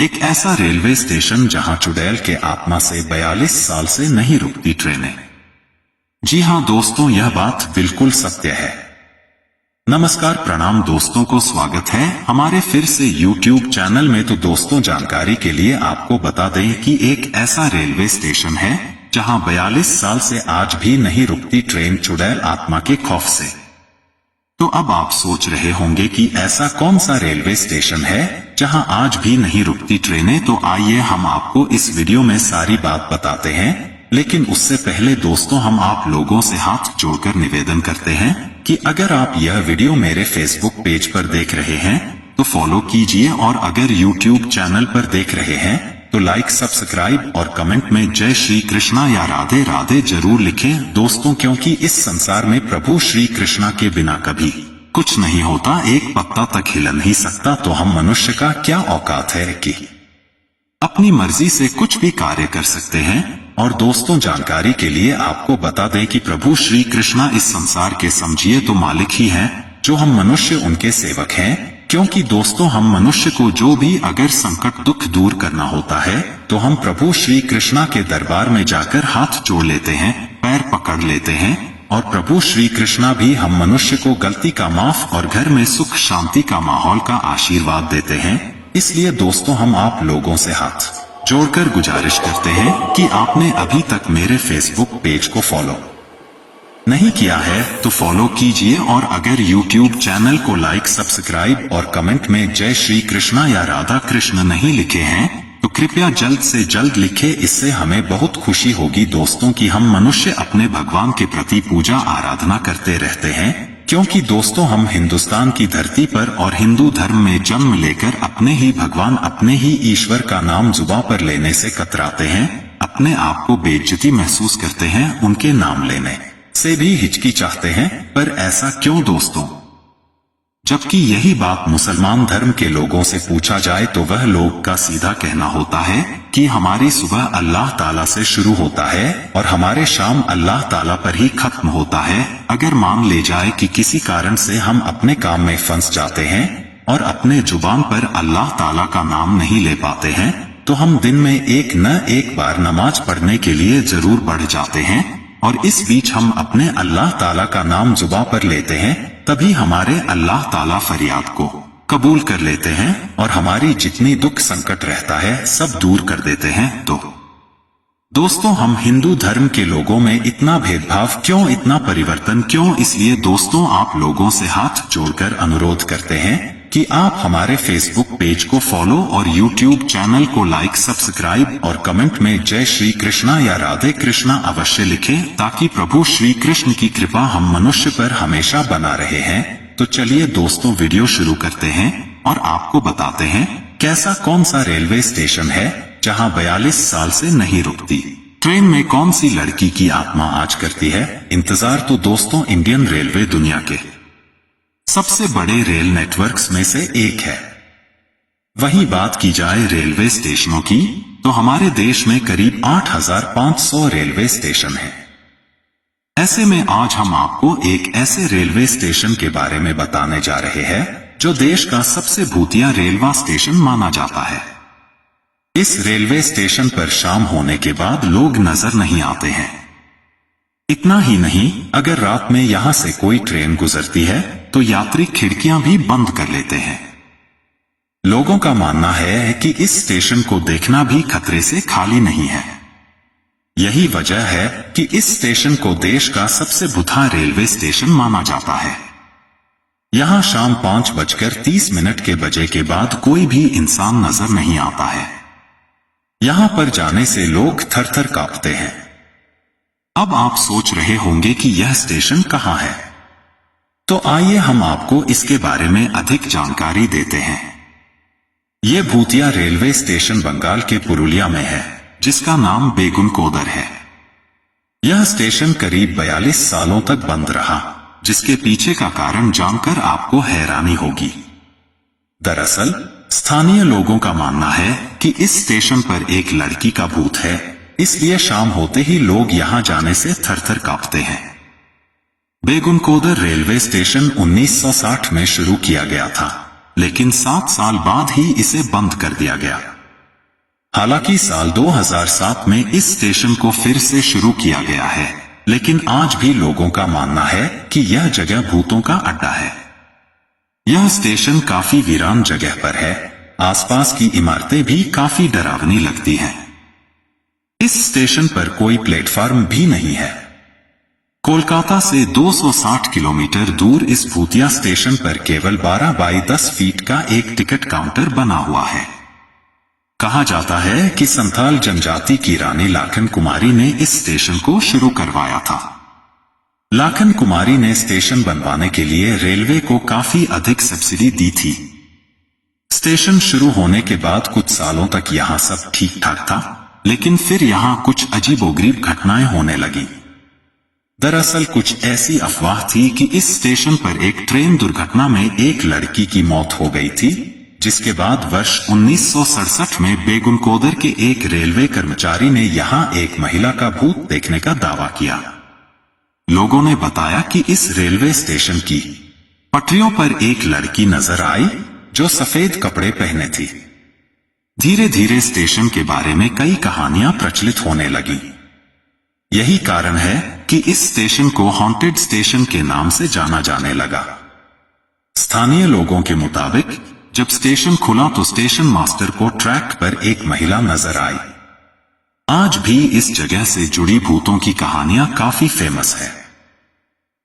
एक ऐसा railway station जहां चुड़ैल के आत्मा से 42 साल से नहीं रुकती ट्रेनें। जी हां दोस्तों, यह बात बिल्कुल सत्य है। नमस्कार, प्रणाम दोस्तों को स्वागत है हमारे फिर से YouTube चैनल में। तो दोस्तों, जानकारी के लिए आपको बता दें कि एक ऐसा रेलवे स्टेशन है जहां 42 साल से आज भी नहीं रुकती ट्रेन चुड़ैल आत्मा के खौफ से। तो अब आप सोच रहे होंगे कि ऐसा कौन सा रेलवे स्टेशन है जहां आज भी नहीं रुकती ट्रेनें। तो आइए हम आपको इस वीडियो में सारी बात बताते हैं। लेकिन उससे पहले दोस्तों, हम आप लोगों से हाथ जोड़कर निवेदन करते हैं कि अगर आप यह वीडियो मेरे फेसबुक पेज पर देख रहे हैं तो फॉलो कीजिए, और अगर यूट्यूब चैनल पर देख रहे हैं तो लाइक, सब्सक्राइब और कमेंट में जय श्री कृष्णा या राधे राधे जरूर लिखें दोस्तों, क्योंकि इस संसार में प्रभु श्री कृष्णा के बिना कभी कुछ नहीं होता। एक पत्ता तक हिल नहीं सकता, तो हम मनुष्य का क्या औकात है कि अपनी मर्जी से कुछ भी कार्य कर सकते हैं। और दोस्तों, जानकारी के लिए आपको बता दें कि प्रभु श्री कृष्णा इस संसार के समझिए तो मालिक ही हैं, जो हम मनुष्य उनके सेवक हैं। क्योंकि दोस्तों, हम मनुष्य को जो भी अगर संकट दुख दूर करना होता है तो हम प्रभु श्री कृष्णा के दरबार में जाकर हाथ जोड़ लेते हैं, पैर पकड़ लेते हैं, और प्रभु श्री कृष्णा भी हम मनुष्य को गलती का माफ और घर में सुख शांति का माहौल का आशीर्वाद देते हैं। इसलिए दोस्तों, हम आप लोगों से हाथ जोड़कर गुजारिश करते हैं कि आपने अभी तक मेरे फेसबुक पेज को फॉलो नहीं किया है तो फॉलो कीजिए, और अगर YouTube चैनल को लाइक, सब्सक्राइब और कमेंट में जय श्री कृष्णा या राधा कृष्ण नहीं लिखे हैं तो कृपया जल्द से जल्द लिखे। इससे हमें बहुत खुशी होगी दोस्तों कि हम मनुष्य अपने भगवान के प्रति पूजा आराधना करते रहते हैं। क्योंकि दोस्तों, हम हिंदुस्तान की धरती पर और हिंदू धर्म में जन्म लेकर अपने ही भगवान, अपने ही ईश्वर का नाम जुबां पर लेने से कतराते हैं, अपने आप को बेइज्जती महसूस करते हैं, उनके नाम लेने से भी हिचकिचाते हैं। पर ऐसा क्यों दोस्तों? जबकि यही बात मुसलमान धर्म के लोगों से पूछा जाए तो वह लोग का सीधा कहना होता है कि हमारी सुबह अल्लाह ताला से शुरू होता है और हमारे शाम अल्लाह ताला पर ही खत्म होता है। अगर मान ले जाए कि किसी कारण से हम अपने काम में फंस जाते हैं और अपने जुबान पर अल्लाह ताला का नाम नहीं ले पाते हैं तो हम दिन में एक न एक बार नमाज पढ़ने के लिए जरूर बढ़ जाते हैं, और इस बीच हम अपने अल्लाह ताला का नाम जुबां पर लेते हैं। तभी हमारे अल्लाह ताला फरियाद को कबूल कर लेते हैं और हमारी जितनी दुख संकट रहता है सब दूर कर देते हैं। तो दोस्तों, हम हिंदू धर्म के लोगों में इतना भेदभाव क्यों, इतना परिवर्तन क्यों? इसलिए दोस्तों, आप लोगों से हाथ जोड़कर अनुरोध करते हैं कि आप हमारे फेसबुक पेज को फॉलो और YouTube चैनल को लाइक, सब्सक्राइब और कमेंट में जय श्री कृष्णा या राधे कृष्णा अवश्य लिखें, ताकि प्रभु श्री कृष्ण की कृपा हम मनुष्य पर हमेशा बना रहे हैं। तो चलिए दोस्तों, वीडियो शुरू करते हैं और आपको बताते हैं कैसा कौन सा रेलवे स्टेशन है जहां 42 साल से नहीं रुकती ट्रेन में कौन सी लड़की की आत्मा आज करती है इंतजार। तो दोस्तों, इंडियन रेलवे दुनिया के सबसे बड़े रेल नेटवर्क्स में से एक है। वहीं बात की जाए रेलवे स्टेशनों की तो हमारे देश में करीब 8500 रेलवे स्टेशन हैं। ऐसे में आज हम आपको एक ऐसे रेलवे स्टेशन के बारे में बताने जा रहे हैं जो देश का सबसे भूतिया रेलवे स्टेशन माना जाता है। इस रेलवे स्टेशन पर शाम होने के बाद लोग नजर नहीं आते हैं। इतना ही नहीं, अगर रात में यहां से कोई ट्रेन गुजरती है तो यात्री खिड़कियां भी बंद कर लेते हैं। लोगों का मानना है कि इस स्टेशन को देखना भी खतरे से खाली नहीं है। यही वजह है कि इस स्टेशन को देश का सबसे भूतिया रेलवे स्टेशन माना जाता है। यहां शाम 5:30 के बजे के बाद कोई भी इंसान नजर नहीं आता है। यहां पर जाने से लोग थर थर कांपते हैं। अब आप सोच रहे होंगे कि यह स्टेशन कहां है, तो आइए हम आपको इसके बारे में अधिक जानकारी देते हैं। यह भूतिया रेलवे स्टेशन बंगाल के पुरुलिया में है, जिसका नाम बेगुनकोदर है। यह स्टेशन करीब 42 सालों तक बंद रहा, जिसके पीछे का कारण जानकर आपको हैरानी होगी। दरअसल स्थानीय लोगों का मानना है कि इस स्टेशन पर एक लड़की का भूत है, इसलिए शाम होते ही लोग यहां जाने से थर थर कांपते हैं। बेगुनकोदर रेलवे स्टेशन 1960 में शुरू किया गया था, लेकिन 7 साल बाद ही इसे बंद कर दिया गया। हालांकि साल 2007 में इस स्टेशन को फिर से शुरू किया गया है, लेकिन आज भी लोगों का मानना है कि यह जगह भूतों का अड्डा है। यह स्टेशन काफी वीरान जगह पर है। आसपास की इमारतें भी काफी डरावनी लगती हैं। इस स्टेशन पर कोई प्लेटफार्म भी नहीं है। कोलकाता से 260 किलोमीटर दूर इस भूतिया स्टेशन पर केवल 12 बाई 10 फीट का एक टिकट काउंटर बना हुआ है। कहा जाता है कि संथाल जनजाति की रानी लाखन कुमारी ने इस स्टेशन को शुरू करवाया था। लाखन कुमारी ने स्टेशन बनवाने के लिए रेलवे को काफी अधिक सब्सिडी दी थी। स्टेशन शुरू होने के बाद कुछ सालों तक यहाँ सब ठीक ठाक था, लेकिन फिर यहाँ कुछ अजीबोगरीब घटनाएं होने लगी। दरअसल कुछ ऐसी अफवाह थी कि इस स्टेशन पर एक ट्रेन दुर्घटना में एक लड़की की मौत हो गई थी, जिसके बाद वर्ष 1967 में बेगुनकोदर के एक रेलवे कर्मचारी ने यहाँ एक महिला का भूत देखने का दावा किया। लोगों ने बताया कि इस रेलवे स्टेशन की पटरियों पर एक लड़की नजर आई जो सफेद कपड़े पहने थी। धीरे धीरे स्टेशन के बारे में कई कहानियां प्रचलित होने लगी। यही कारण है कि इस स्टेशन को हॉन्टेड स्टेशन के नाम से जाना जाने लगा। स्थानीय लोगों के मुताबिक जब स्टेशन खुला तो स्टेशन मास्टर को ट्रैक पर एक महिला नजर आई। आज भी इस जगह से जुड़ी भूतों की कहानियां काफी फेमस है।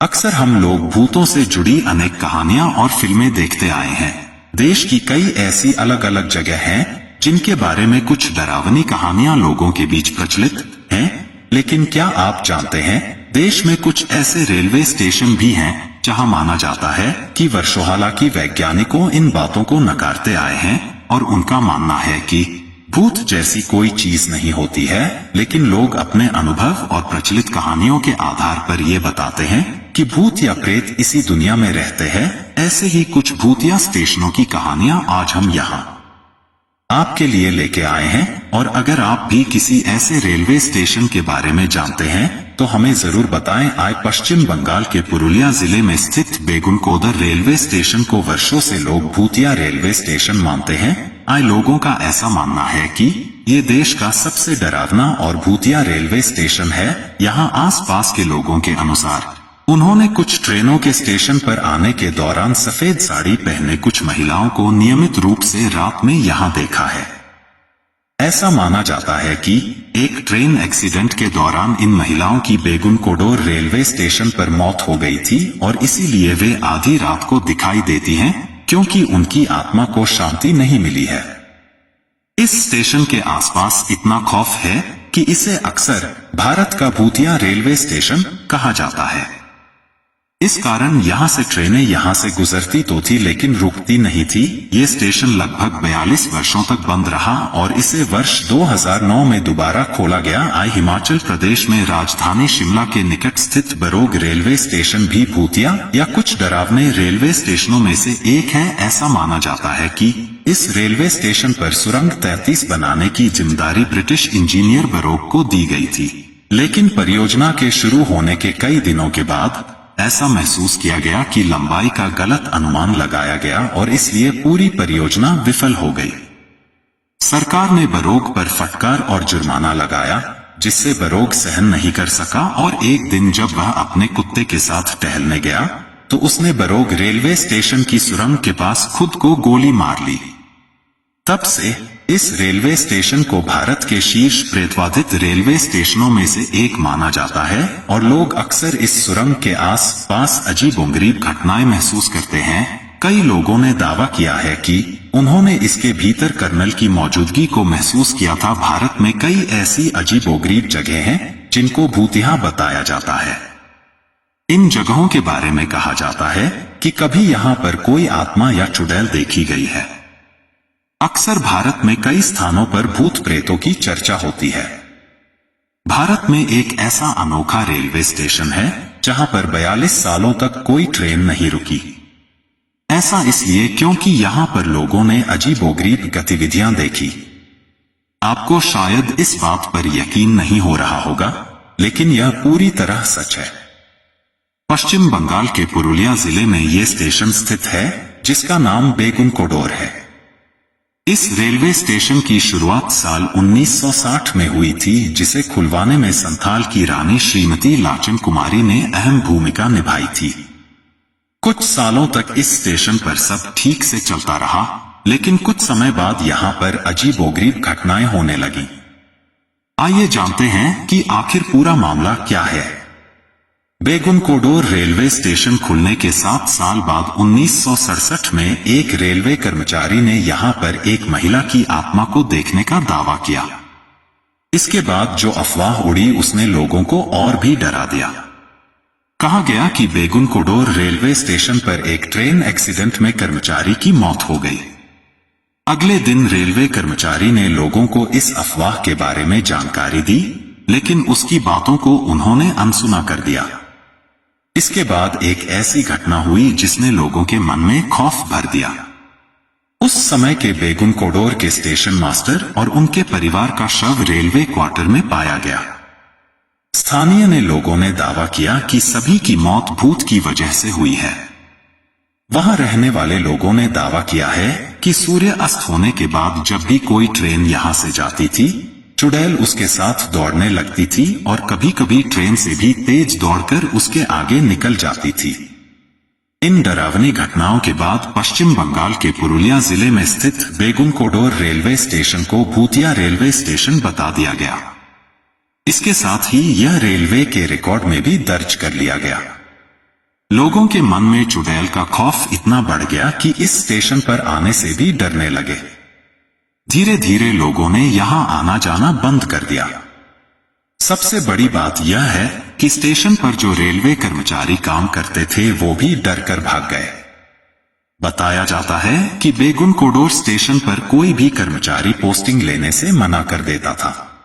अक्सर हम लोग भूतों से जुड़ी अनेक कहानियां और फिल्में देखते आए हैं। देश की कई ऐसी अलग अलग जगह हैं जिनके बारे में कुछ डरावनी कहानियां लोगों के बीच प्रचलित हैं, लेकिन क्या आप जानते हैं देश में कुछ ऐसे रेलवे स्टेशन भी हैं जहां माना जाता है कि वर्षों हालांकि वैज्ञानिकों इन बातों को नकारते आए हैं और उनका मानना है कि भूत जैसी कोई चीज नहीं होती है, लेकिन लोग अपने अनुभव और प्रचलित कहानियों के आधार पर ये बताते हैं कि भूत या प्रेत इसी दुनिया में रहते हैं। ऐसे ही कुछ भूतिया स्टेशनों की कहानियां आज हम यहाँ आपके लिए लेके आए हैं, और अगर आप भी किसी ऐसे रेलवे स्टेशन के बारे में जानते हैं तो हमें जरूर बताएं। आज पश्चिम बंगाल के पुरुलिया जिले में स्थित बेगुनकोदर रेलवे स्टेशन को वर्षों से लोग भूतिया रेलवे स्टेशन मानते हैं। आज लोगों का ऐसा मानना है कि ये देश का सबसे डरावना और भूतिया रेलवे स्टेशन है। यहाँ आसपास के लोगों के अनुसार उन्होंने कुछ ट्रेनों के स्टेशन पर आने के दौरान सफेद साड़ी पहने कुछ महिलाओं को नियमित रूप से रात में यहाँ देखा है। ऐसा माना जाता है कि एक ट्रेन एक्सीडेंट के दौरान इन महिलाओं की बेगुनकोडोर रेलवे स्टेशन पर मौत हो गई थी और इसीलिए वे आधी रात को दिखाई देती हैं, क्योंकि उनकी आत्मा को शांति नहीं मिली है। इस स्टेशन के आसपास इतना खौफ है कि इसे अक्सर भारत का भूतिया रेलवे स्टेशन कहा जाता है। इस कारण यहाँ से ट्रेनें यहाँ से गुजरती तो थी लेकिन रुकती नहीं थी। ये स्टेशन लगभग 42 वर्षों तक बंद रहा और इसे वर्ष 2009 में दोबारा खोला गया। हिमाचल प्रदेश में राजधानी शिमला के निकट स्थित बरोग रेलवे स्टेशन भी भूतिया या कुछ डरावने रेलवे स्टेशनों में से एक है। ऐसा माना जाता है कि इस रेलवे स्टेशन पर सुरंग 33 बनाने की जिम्मेदारी ब्रिटिश इंजीनियर बरोग को दी गई थी, लेकिन परियोजना के शुरू होने के कई दिनों के बाद ऐसा महसूस किया गया कि लंबाई का गलत अनुमान लगाया गया और इसलिए पूरी परियोजना विफल हो गई। सरकार ने बरोग पर फटकार और जुर्माना लगाया, जिससे बरोग सहन नहीं कर सका और एक दिन जब वह अपने कुत्ते के साथ टहलने गया तो उसने बरोग रेलवे स्टेशन की सुरंग के पास खुद को गोली मार ली। तब से इस रेलवे स्टेशन को भारत के शीर्ष प्रेतवाधित रेलवे स्टेशनों में से एक माना जाता है और लोग अक्सर इस सुरंग के आस-पास अजीबोगरीब घटनाएं महसूस करते हैं। कई लोगों ने दावा किया है कि उन्होंने इसके भीतर कर्नल की मौजूदगी को महसूस किया था। भारत में कई ऐसी अजीबोगरीब जगह हैं जिनको भूतिया बताया जाता है। इन जगहों के बारे में कहा जाता है कि कभी यहाँ पर कोई आत्मा या चुड़ैल देखी गई है। अक्सर भारत में कई स्थानों पर भूत प्रेतों की चर्चा होती है। भारत में एक ऐसा अनोखा रेलवे स्टेशन है जहां पर 42 सालों तक कोई ट्रेन नहीं रुकी। ऐसा इसलिए क्योंकि यहां पर लोगों ने अजीबोगरीब गतिविधियां देखी। आपको शायद इस बात पर यकीन नहीं हो रहा होगा, लेकिन यह पूरी तरह सच है। पश्चिम बंगाल के पुरुलिया जिले में ये स्टेशन स्थित है, जिसका नाम बेगुनकोडोर है। इस रेलवे स्टेशन की शुरुआत साल 1960 में हुई थी, जिसे खुलवाने में संथाल की रानी श्रीमती लाचन कुमारी ने अहम भूमिका निभाई थी। कुछ सालों तक इस स्टेशन पर सब ठीक से चलता रहा, लेकिन कुछ समय बाद यहाँ पर अजीबोगरीब घटनाएं होने लगी। आइए जानते हैं कि आखिर पूरा मामला क्या है। बेगुनकोडोर रेलवे स्टेशन खुलने के 7 साल बाद 1967 में एक रेलवे कर्मचारी ने यहाँ पर एक महिला की आत्मा को देखने का दावा किया। इसके बाद जो अफवाह उड़ी उसने लोगों को और भी डरा दिया। कहा गया कि बेगुनकोडोर रेलवे स्टेशन पर एक ट्रेन एक्सीडेंट में कर्मचारी की मौत हो गई। अगले दिन रेलवे कर्मचारी ने लोगों को इस अफवाह के बारे में जानकारी दी, लेकिन उसकी बातों को उन्होंने अनसुना कर दिया। इसके बाद एक ऐसी घटना हुई जिसने लोगों के मन में खौफ भर दिया। उस समय के बेगुनकोडोर के स्टेशन मास्टर और उनके परिवार का शव रेलवे क्वार्टर में पाया गया। स्थानीय ने लोगों ने दावा किया कि सभी की मौत भूत की वजह से हुई है। वहां रहने वाले लोगों ने दावा किया है कि सूर्य अस्त होने के बाद जब भी कोई ट्रेन यहां से जाती थी, चुड़ैल उसके साथ दौड़ने लगती थी और कभी कभी ट्रेन से भी तेज दौड़कर उसके आगे निकल जाती थी। इन डरावनी घटनाओं के बाद पश्चिम बंगाल के पुरुलिया जिले में स्थित बेगुनकोडोर रेलवे स्टेशन को भूतिया रेलवे स्टेशन बता दिया गया। इसके साथ ही यह रेलवे के रिकॉर्ड में भी दर्ज कर लिया गया। लोगों के मन में चुड़ैल का खौफ इतना बढ़ गया कि इस स्टेशन पर आने से भी डरने लगे। धीरे धीरे लोगों ने यहां आना जाना बंद कर दिया। सबसे बड़ी बात यह है कि स्टेशन पर जो रेलवे कर्मचारी काम करते थे वो भी डरकर भाग गए। बताया जाता है कि बेगुनकोडोर स्टेशन पर कोई भी कर्मचारी पोस्टिंग लेने से मना कर देता था।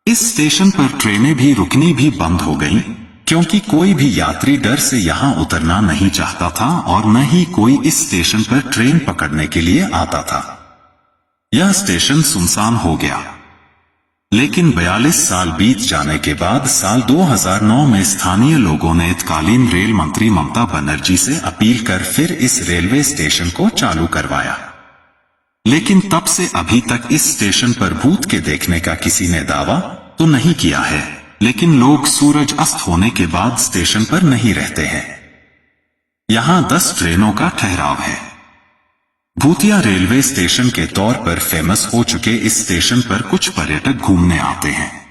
इस स्टेशन पर ट्रेनें भी रुकनी भी बंद हो गईं, क्योंकि कोई भी यात्री डर से यहां उतरना नहीं चाहता था और न ही कोई इस स्टेशन पर ट्रेन पकड़ने के लिए आता था। यह स्टेशन सुनसान हो गया। लेकिन 42 साल बीत जाने के बाद साल 2009 में स्थानीय लोगों ने तत्कालीन रेल मंत्री ममता बनर्जी से अपील कर फिर इस रेलवे स्टेशन को चालू करवाया। लेकिन तब से अभी तक इस स्टेशन पर भूत के देखने का किसी ने दावा तो नहीं किया है, लेकिन लोग सूरज अस्त होने के बाद स्टेशन पर नहीं रहते हैं। यहां 10 ट्रेनों का ठहराव है। भूतिया रेलवे स्टेशन के तौर पर फेमस हो चुके इस स्टेशन पर कुछ पर्यटक घूमने आते हैं।